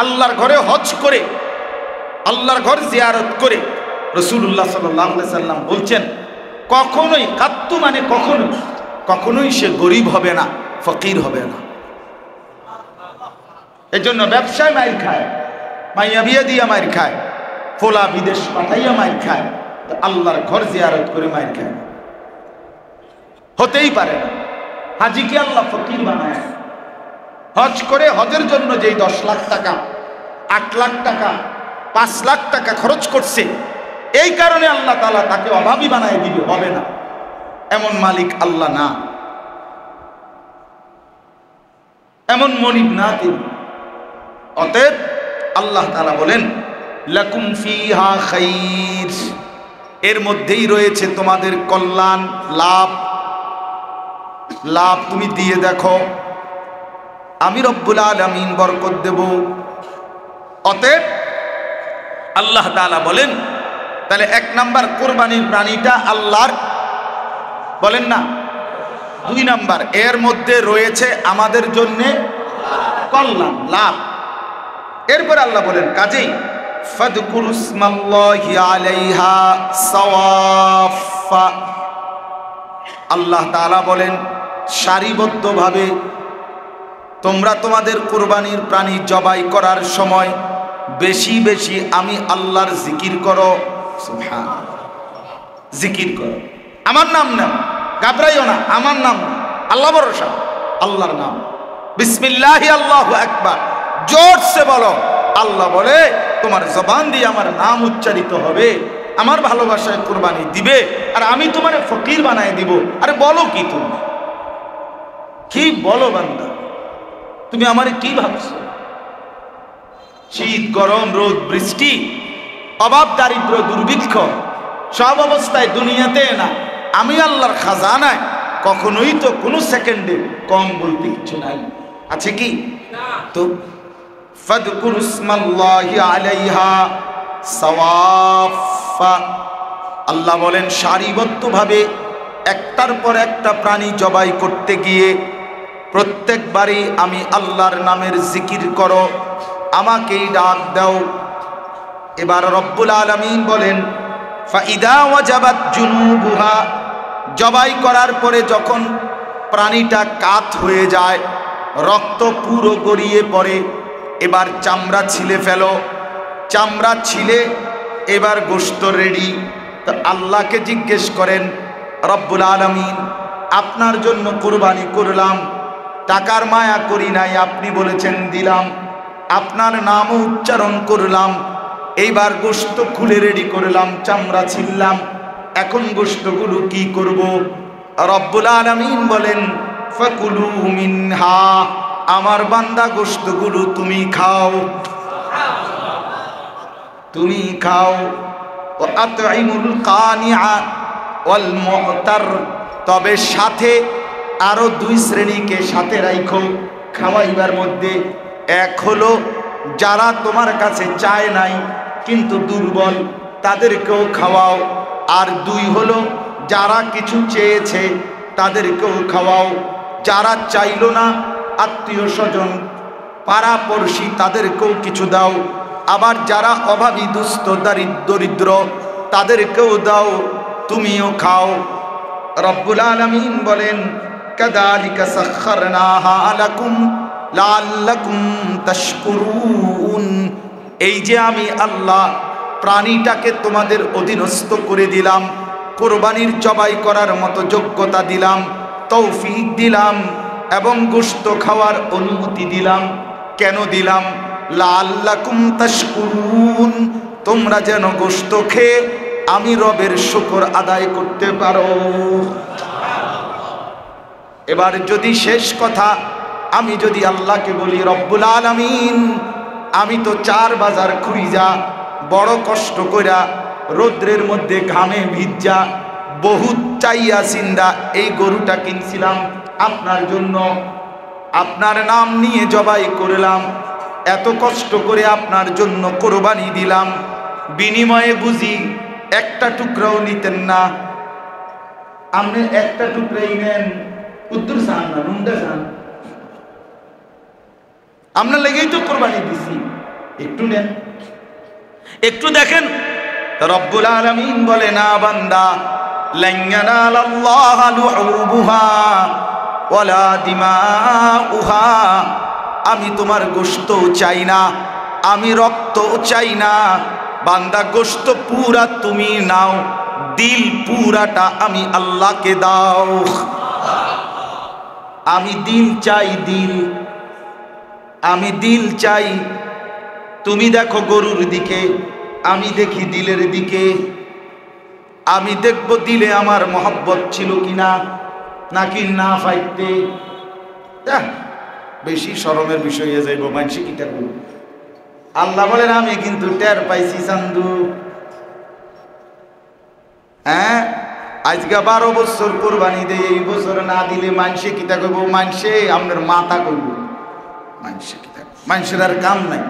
আল্লাহর ঘরে হজ করে, আল্লাহর ঘর জিয়ারত করে, রাসূলুল্লাহ সাল্লাল্লাহু আলাইহি ওয়াসাল্লাম বলছেন কখনোই, কাত্তু মানে কখনোই, কখনোই সে গরিব হবে না, ফকির হবে না। এই জন্য ব্যবসায় মাইর খায়, মাইয়া বিয়ে দিয়া মাইর খায়, ফোলা বিদেশ পাঠাইয়া মাইর খায়, আল্লাহর ঘর জিয়ারত করে মাইর খায় হতেই পারে না। হাজিকে আল্লাহ ফকির বানায়। হজ করে, হজের জন্য যেই 10 লাখ টাকা, 8 লাখ টাকা, 5 লাখ টাকা খরচ করছে, এই কারণে আল্লাহ তাআলা তাকে অভাবী বানায় দিবে, হবে না, এমন মালিক আল্লাহ না, এমন মনিব না তিনি। অতএব আল্লাহ তাআলা বলেন লাকুম ফিহা খাইর, এর মধ্যেই রয়েছে তোমাদের কল্যাণ, লাভ। লাভ তুমি দিয়ে দেখো, আমি রব্বুল আলামিন বরকত দেব। অতএব আল্লাহ তাআলা বলেন, তাহলে 1 নাম্বার কোরবানির প্রাণীটা আল্লাহর, বলেন না। 2 নাম্বার, এর মধ্যে রয়েছে আমাদের জন্য কল্যাণ, লাভ। এরপর আল্লাহ বলেন, কাজেই ফাযকুরুসমাল্লাহি আলাইহা সাওয়াফা। আল্লাহ তাআলা বলেন সারিবদ্ধভাবে তোমরা তোমাদের কুরবানির প্রাণী জবাই করার সময় বেশি বেশি আমি আল্লাহর জিকির করো। সুবহানাল্লাহ। জিকির করো, আমার নাম নাও, ঘাবড়াইও না, আমার নাম, আল্লাহ ভরসা, আল্লাহর নাম, বিসমিল্লাহি আল্লাহু আকবার, জোরসে বলো। আল্লাহ বলে তোমার জবান দিয়ে আমার নাম উচ্চারিত হবে, আমার ভালোবাসায় কুরবানি দিবে, আর আমি তোমার ফকির বানায় দিব। আরে বলো কি, তুমি কি বলো বান্দা? তুমি আমারে কি ভাবছো? শীত, গরম, রোদ, বৃষ্টি, অভাব, দারিদ্র, দুর্ভিক্ষ, সব অবস্থায় দুনিয়াতে না, আমি আল্লাহর খাজানায় কখনোই তো কোনো সেকেন্ডে কম বলতে কিছু নাই, আছে কি? তো ফাযকুরুসমাল্লাহি আলাইহা সাওয়াফা। আল্লাহ বলেন সারিবদ্ধভাবে একটার পর একটা প্রাণী জবাই করতে গিয়ে প্রত্যেকবারই আমি আল্লাহর নামের জিকির করো, আমাকেই ডাক দাও। এবার রব্বুল আলামিন বলেন ফাইদা ওয়াজাবাত জুনুবুহা, জবাই করার পরে যখন প্রাণীটা কাত হয়ে যায়, রক্ত পুরো গড়িয়ে পড়ে, এবার চামড়া ছিলে ফেলো, চামড়া ছিলে, এবার গোশত রেডি। তো আল্লাহকে জিজ্ঞেস করেন, রব্বুল আলামিন আপনার জন্য কুরবানি করলাম, টাকার মায়া করি নাই, আপনি বলেছেন দিলাম, আপনার নামও উচ্চারণ করলাম, এইবার গোশত খুলে রেডি করলাম, চামড়া ছিললাম, এখন গোশতগুলো কি করব? রব্বুল আলামিন বলেন, ফাকুলু মিনহা, আমার বান্দা গোশতগুলো তুমি খাও, তুমি খাও। ও আতইমুল কানিআ ওয়াল মু'তার, তবে সাথে আরো দুই শ্রেণীকে সাথে রাখো খাওয়াইবার মধ্যে। এক হলো যারা তোমার কাছে চায় নাই কিন্তু দুর্বল, তাদেরকেও খাওয়াও। আর দুই হলো যারা কিছু চেয়েছে তাদেরকেও খাওয়াও, যারা চাইলো না আত্মীয় স্বজন পাড়াপড়শি তাদেরকেও কিছু দাও। আবার যারা অভাবী দুস্থ দরিদ্র তাদেরকেও দাও, তুমিও খাও। রব্বুল আলামিন বলেন, কাযালিকা সাখখারনাহা লাকুম লাআল্লাকুম তাশকুরুন, এই যে আমি আল্লাহ প্রাণীটাকে তোমাদের অধীনস্থ করে দিলাম, কোরবানির জবাই করার মতো যোগ্যতা দিলাম, তৌফিক দিলাম এবং গোশত খাওয়ার অনুমতি দিলাম। কেন দিলাম? লাআল্লাকুম তাশকুরুন, তোমরা যেন গোশত খেয়ে আমি রবের শুকর আদায় করতে পারো। এবার যদি শেষ কথা আমি যদি আল্লাহকে বলি, রব্বুল আলামিন আমি তো 4 বাজার খুঁজা বড় কষ্ট কইরা রৌদ্রের মধ্যে ঘামে ভিজা বহুত চাইয়া চিন্তা এই গরুটা কিনছিলাম আপনার জন্য, আপনার নাম নিয়ে জবাই করলাম, এত কষ্ট করে আপনার জন্য কোরবানি দিলাম, বিনিময়ে বুঝি একটা টুকরাও নিতেন না? আপনি একটা টুকরাই নেন, উত্তর চান না, নুনটা চান, আপনার লেগেই তো কোরবানি দিছি, একটু নেন, একটু দেখেন। রব্বুল আলামিন বলে, না বান্দা, লান ইয়ানালাল্লাহা লুহুবুহা ওয়ালা দিমাউহা, আমি তোমার গোশতও চাই না, আমি রক্তও চাই না, বান্দা গোশত পুরা তুমি নাও, দিল পুরাটা আমি আল্লাহকে দাও। আমি দিল চাই, দিল, আমি দিল চাই। তুমি দেখো গরুর দিকে, আমি দেখি দিলের দিকে, আমি দেখব দিলে আমার মহব্বত ছিল কিনা নাকি না ফাইতে। বেশি শরমের বিষয় হয়ে যাইব, মানসি কিটা করব। আল্লাহ বলেন, আমি কিন্তু টের পাইছি চান্দু, হ্যাঁ আজকে 12 বছর কোরবানি দেয়, এই বছর না দিলে মানসে কিতা করব, মানসে আপনার মাথা করব, মানসে কিতা, মানুষের আর কাম নাই,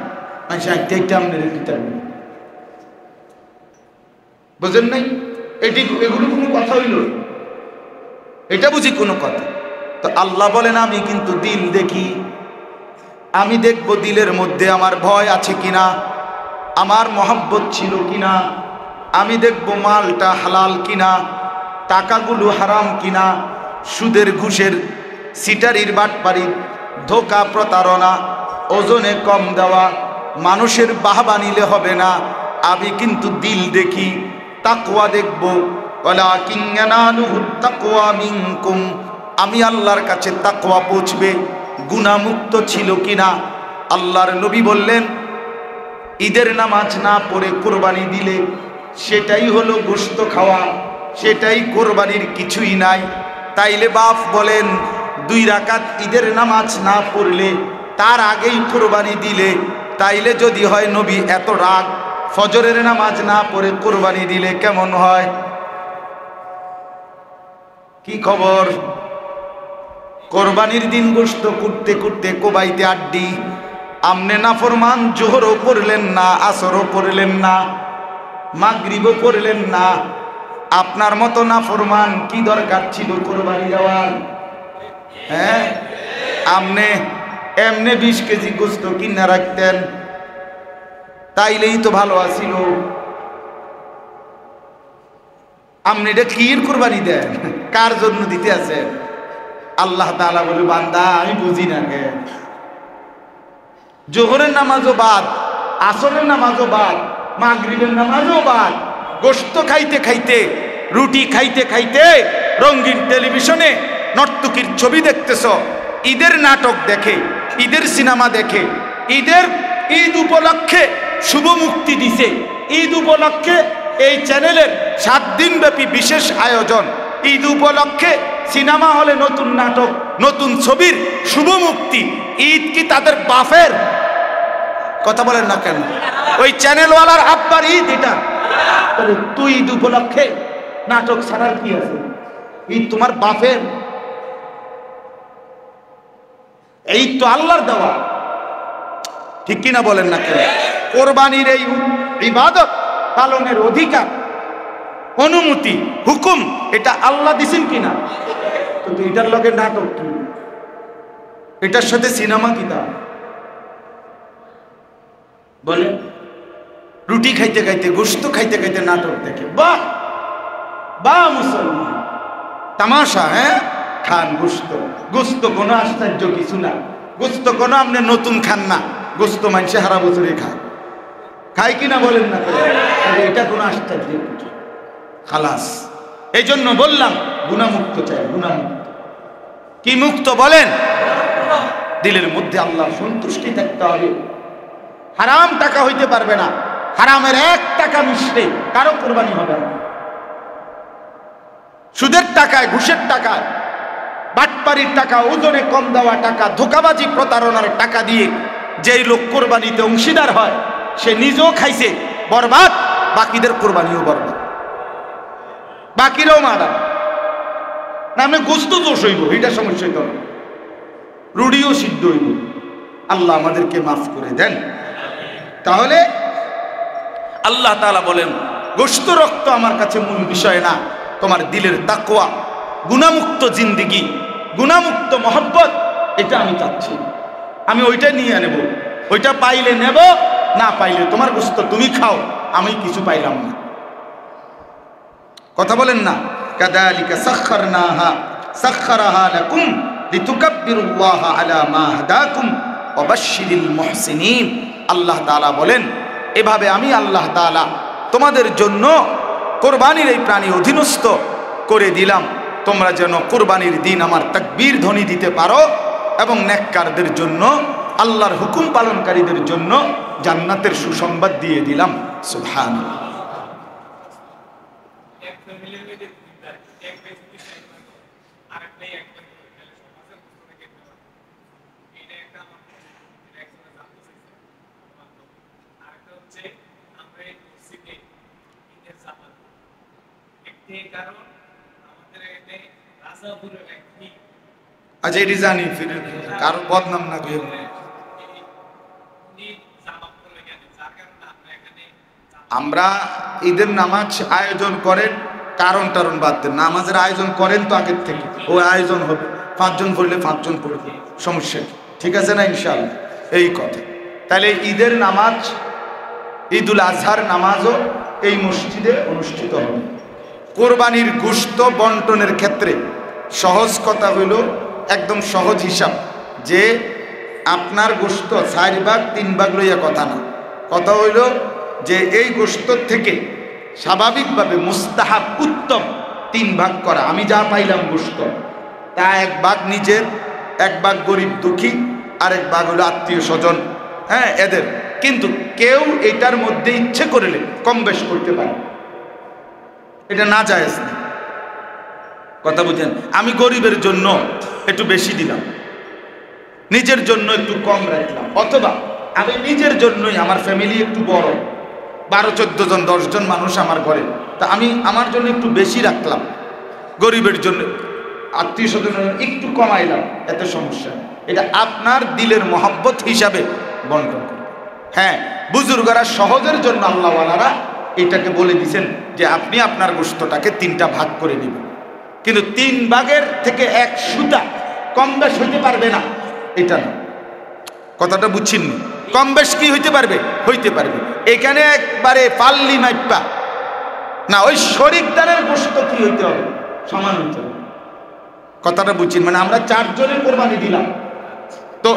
মানুষের একটা একটা আপনার কিতা বুঝেন নাই? এগুলো কোনো কথা হইল? এটা বুঝি কোনো কথা? তো আল্লাহ বলেন, আমি কিন্তু দিল দেখি, আমি দেখব দিলের মধ্যে আমার ভয় আছে কিনা, আমার মহব্বত ছিল কিনা, আমি দেখব মালটা হালাল কিনা, টাকাগুলো হারাম কিনা, সুদের ঘুষের সিটারির বাটপারির ধোকা প্রতারণা, ওজনে কম দেওয়া, মানুষের বাহবা নিলে হবে না, আমি কিন্তু দিল দেখি, তাকওয়া দেখব। ওয়ালাকিন ইয়ানালুহুত তাকওয়া মিনকুম, আমি আল্লাহর কাছে তাকওয়া পৌঁছবে, গুনাহমুক্ত ছিল কিনা। আল্লাহর নবী বললেন, ঈদের নামাজ না পড়ে কোরবানি দিলে সেটাই হলো গোশত খাওয়া, সেটাই কোরবানির কিছুই নাই। তাইলে বাপ বলেন, 2 রাকাত ঈদের নামাজ না পড়লে তার আগেই কোরবানি দিলে, তাইলে যদি হয় নবী এত রাগ, ফজরের নামাজ না পড়ে কোরবানি দিলে কেমন হয়? কি খবর? কোরবানির দিন গোশত করতে করতে কোবাইতে আড্ডি, আমনে নাফরমান জোহরও পড়লেন না, আসরও পড়লেন না, মাগরিবও পড়লেন না। আপনার মতো নাফরমান কি দরকার ছিল কোরবানি দেওয়ার? হ্যাঁ, আমনে এমনে 20 কেজি গোশত কিনা রাখতেন, তাইলেই তো ভালো আছিল। আপনি এটা কির কোরবানি দেন, কার জন্য দিতে আছেন? আল্লাহ তাআলা বলে, বান্দা আমি বুঝি না কে, জোহরের নামাজও বাদ, আসরের নামাজও বাদ, মাগরিবের নামাজও বাদ, গোশত খাইতে খাইতে, রুটি খাইতে খাইতে রঙিন টেলিভিশনে নর্তকীর ছবি দেখতেছ, ঈদের নাটক দেখে, ঈদের সিনেমা দেখে, ঈদ উপলক্ষে শুভ মুক্তি দিছে, ঈদ উপলক্ষে এই চ্যানেলের 7 দিন ব্যাপী বিশেষ আয়োজন, ঈদ উপলক্ষে সিনেমা হলে নতুন নাটক, নতুন ছবির শুভ মুক্তি। ঈদ কি তাদের বাপের? কথা বলেন না কেন? ওই চ্যানেলওয়ালার আব্বার ঈদ এটা। তুই ঈদ উপলক্ষে নাটক ছাড়ার কি আছে? ঈদ তোমার বাপের? ঈদ তো আল্লাহর দেওয়া, ঠিক কিনা বলেন না কেন? কোরবানির এই ইবাদত পালনের অধিকার, অনুমতি, হুকুম এটা আল্লাহ দিছেন কিনা? কিন্তু এটার লগে নাটক কি? এটার সাথে সিনেমা কি তা বলে? রুটি খাইতে খাইতে, গোশত খাইতে খাইতে নাটক দেখে, বাহ বাহ মুসলমান, তামাশা। হ্যাঁ, খান গোশত, গোশত কোনো আশ্চর্য কিছু না, গোশত কোনো আপনি নতুন খান না, গোশত মানুষে হারা বছরে খায় কিনা বলেন না? এটা কোনো আশ্চর্য কিছু খালাস। এই জন্য বললাম গুনাহমুক্ত চাই, গুনাহমুক্ত। কি মুক্ত বলেন? দিলের মধ্যে আল্লাহ সন্তুষ্টি থাকতে হবে। হারাম টাকা হইতে পারবে না, হারামের 1 টাকা মিশলে কারো কোরবানি হবে না। সুদের টাকায়, ঘুষের টাকায়, বাটপারির টাকা, ওজনে কম দেওয়া টাকা, ধোঁকাবাজি প্রতারণার টাকা দিয়ে যেই লোক কোরবানিতে অংশীদার হয় সে নিজেও খাইছে বরবাদ, বাকিদের কোরবানিও বরবাদ, বাকিরাও মারা। না আমি গোস্ত দোষ হইব, এটা সমস্যা হইত না, রুডিও সিদ্ধ হইব। আল্লাহ আমাদেরকে মাফ করে দেন। তাহলে আল্লাহ তাআলা বলেন গোশত রক্ত আমার কাছে মূল বিষয় না, তোমার দিলের তাকওয়া, গুনাহমুক্ত জিন্দেগি, গুনাহমুক্ত মহব্বত, এটা আমি চাচ্ছি। আমি ওইটা নিয়ে নেব, ওইটা পাইলে নেব, না পাইলে তোমার গোশত তুমি খাও, আমি কিছু পাইলাম না। কথা বলেন না? কাযালিকা সাখখারাহা লাকুম লিতুকাব্বিরুল্লাহা আলা মা হাদাকুম ওয়া বাশশিরিল মুহসিনিন। আল্লাহ তাআলা বলেন এভাবে আমি আল্লাহ তাআলা তোমাদের জন্য কোরবানির এই প্রাণী অধীনস্থ করে দিলাম, তোমরা যেন কোরবানির দিন আমার তাকবীর ধ্বনি দিতে পারো, এবং নেককারদের জন্য, আল্লাহর হুকুম পালনকারীদের জন্য জান্নাতের সুসংবাদ দিয়ে দিলাম। সুবহানাল্লাহ। আচ্ছা, এটি জানি, ফিরে কারো বদনাম না করে আমরা ঈদের নামাজ আয়োজন করেন, কারণ টারণ বাদ দেন, নামাজের আয়োজন করেন তো আগের থেকে, ওই আয়োজন হবে, 5 জন পড়লে 5 জন পড়বে, সমস্যা ঠিক আছে না? ইনশাআল্লাহ এই কথা। তাহলে ঈদের নামাজ, ঈদুল আজহার নামাজও এই মসজিদে অনুষ্ঠিত হবে। কোরবানির গোশত বন্টনের ক্ষেত্রে সহজ কথা হইল, একদম সহজ হিসাব, যে আপনার গোশত 4 ভাগ 3 ভাগ লইয়া কথা না, কথা হইল যে এই গোশত থেকে স্বাভাবিকভাবে মুস্তাহাব, উত্তম 3 ভাগ করা। আমি যা পাইলাম গোশত, তা 1 ভাগ নিজের, 1 ভাগ গরিব দুঃখী, আর 1 ভাগ হলো আত্মীয় স্বজন, হ্যাঁ এদের। কিন্তু কেউ এটার মধ্যে ইচ্ছে করলে কম বেশ করতে পারে, এটা না জায়েজ না। কথা বুঝেন? আমি গরিবের জন্য একটু বেশি দিলাম, নিজের জন্য একটু কম রাখলাম, অথবা আমি নিজের জন্যই, আমার ফ্যামিলি একটু বড়, 12-14 জন 10 জন মানুষ আমার ঘরে, তা আমি আমার জন্য একটু বেশি রাখলাম, গরিবের জন্য, আত্মীয় স্বজনের একটু কমাইলাম, এত সমস্যা। এটা আপনার দিলের মহব্বত হিসাবে বন্টন করবে। হ্যাঁ, বুজুর্গরা সহজের জন্য আল্লাহওয়ালারা এটাকে বলে দিয়েছেন যে আপনি আপনার গোশতটাকে 3টা ভাগ করে নেবেন, কিন্তু 3 ভাগের থেকে 1 সুতা কম বেশ হইতে পারবে না, এটা না। কথাটা বুঝছেন? কম বেশ কি হইতে পারবে? হইতে পারবে। এখানে একবারে পাল্লি মাইপা না, ওই শরিকদারের গোশত কি হইতে হবে? সমান হইতে হবে। কথাটা বুঝছেন? মানে আমরা 4 জনের কোরবানি দিলাম, তো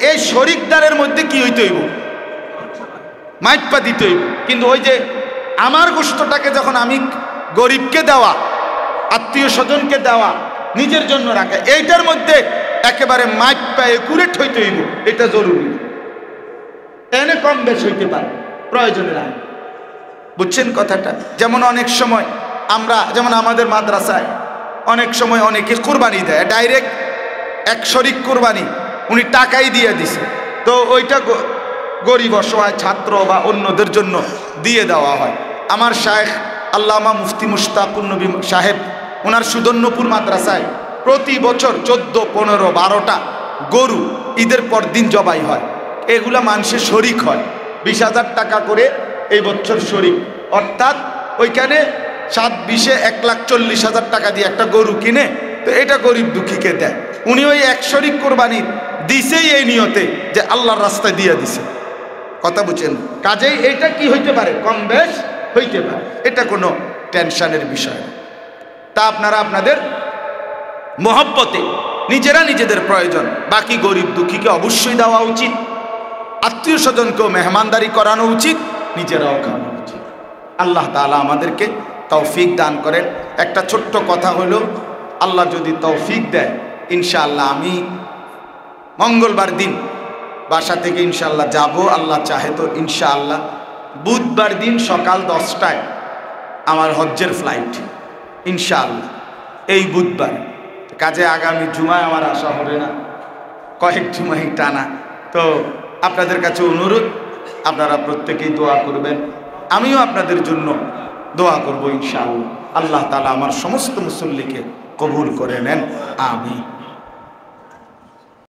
এই শরিকদারের মধ্যে কি হইতে হইব? মাইপা দিতে হইব। কিন্তু ওই যে আমার গোশতটাকে যখন আমি গরিবকে দেওয়া, আত্মীয় স্বজনকে দেওয়া, নিজের জন্য রাখা, এইটার মধ্যে একেবারে মাইপ পায়ে কুরেট হইতে হইব, এটা জরুরি। এনে কম বেশ হইতে পারে প্রয়োজনের আগে, বুঝছেন কথাটা? যেমন অনেক সময় আমরা, যেমন আমাদের মাদ্রাসায় অনেক সময় অনেকে কোরবানি দেয়, ডাইরেক্ট এক শরিক কোরবানি, উনি টাকাই দিয়ে দিছে, তো ওইটা গরিব অসহায় ছাত্র বা অন্যদের জন্য দিয়ে দেওয়া হয়। আমার শায়েখ আল্লামা মুফতি মুশতাকুন নবী সাহেব, ওনার সুদর্ণপুর মাদ্রাসায় প্রতি বছর 14, 15, 12টা গরু ঈদের পর দিন জবাই হয়। এগুলা মানুষের শরিক হয়, 20,000 টাকা করে এই বছর শরিক, অর্থাৎ ওইখানে 7-20-এ 1,40,000 টাকা দিয়ে একটা গরু কিনে, তো এটা গরিব দুঃখীকে দেয়। উনি ওই এক শরিক কোরবানি দিছেই এই নিয়তে যে আল্লাহর রাস্তায় দিয়ে দিছে, কথা বুঝছেন? কাজেই এইটা কি হইতে পারে, কম বেশ হইতে পারে, এটা কোনো টেনশনের বিষয় না। তা আপনারা আপনাদের মহব্বতে নিজেরা নিজেদের প্রয়োজন, বাকি গরিব দুঃখীকে অবশ্যই দেওয়া উচিত, আত্মীয় স্বজনকেও মেহমানদারি করানো উচিত, নিজেরাও খাওয়ানো উচিত। আল্লাহ তাআলা আমাদেরকে তৌফিক দান করেন। একটা ছোট্ট কথা হলো, আল্লাহ যদি তৌফিক দেয় ইনশাআল্লাহ আমি মঙ্গলবার দিন বাসা থেকে ইনশাআল্লাহ যাব, আল্লাহ চাহে তো ইনশাআল্লাহ। বুধবার দিন সকাল 10টায় আমার হজ্জের ফ্লাইট ইনশাআল্লাহ, এই বুধবার। কাজে আগামী জুমায় আমার আসা হবে না, কয়েক জুমাই টানা। তো আপনাদের কাছে অনুরোধ, আপনারা প্রত্যেকেই দোয়া করবেন, আমিও আপনাদের জন্য দোয়া করব ইনশাআল্লাহ। আল্লাহ তাআলা আমার সমস্ত মুসল্লিকে কবুল করে নেন, আমিন।